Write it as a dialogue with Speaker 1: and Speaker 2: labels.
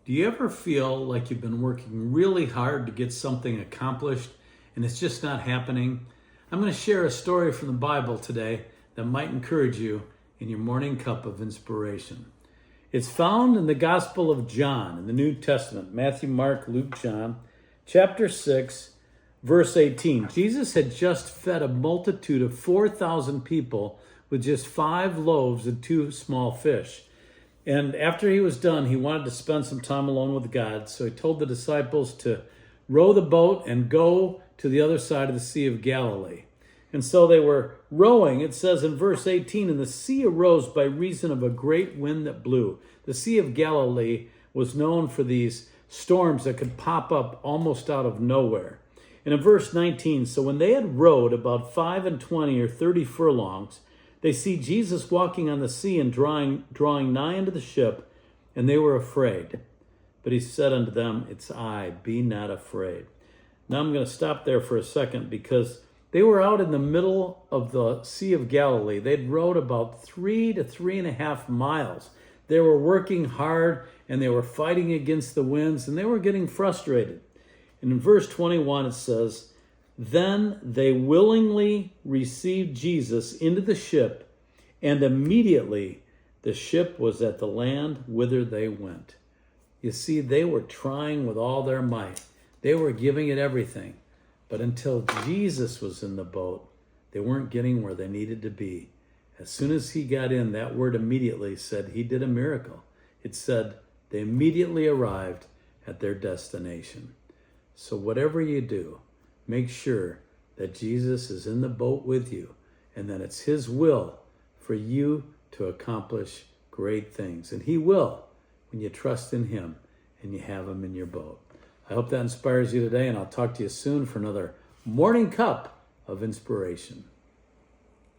Speaker 1: Do you ever feel like you've been working really hard to get something accomplished and it's just not happening? I'm going to share a story from the Bible today that might encourage you in your morning cup of inspiration. It's found in the Gospel of John in the New Testament, Matthew, Mark, Luke, John, chapter 6, verse 18. Jesus had just fed a multitude of 4,000 people with just 5 loaves and 2 small fish. And after he was done, he wanted to spend some time alone with God. So he told the disciples to row the boat and go to the other side of the Sea of Galilee. And so they were rowing. It says in verse 18, and the sea arose by reason of a great wind that blew. The Sea of Galilee was known for these storms that could pop up almost out of nowhere. And in verse 19, so when they had rowed about 25 or 30 furlongs, they see Jesus walking on the sea and drawing nigh unto the ship, and they were afraid. But he said unto them, it's I, be not afraid. Now I'm going to stop there for a second because they were out in the middle of the Sea of Galilee. They'd rowed about 3 to 3.5 miles. They were working hard and they were fighting against the winds and they were getting frustrated. And in verse 21 it says, then they willingly received Jesus into the ship, and immediately the ship was at the land whither they went. You see, they were trying with all their might. They were giving it everything. But until Jesus was in the boat, they weren't getting where they needed to be. As soon as he got in, that word immediately said he did a miracle. It said they immediately arrived at their destination. So whatever you do, make sure that Jesus is in the boat with you and that it's his will for you to accomplish great things. And he will when you trust in him and you have him in your boat. I hope that inspires you today, and I'll talk to you soon for another morning cup of inspiration.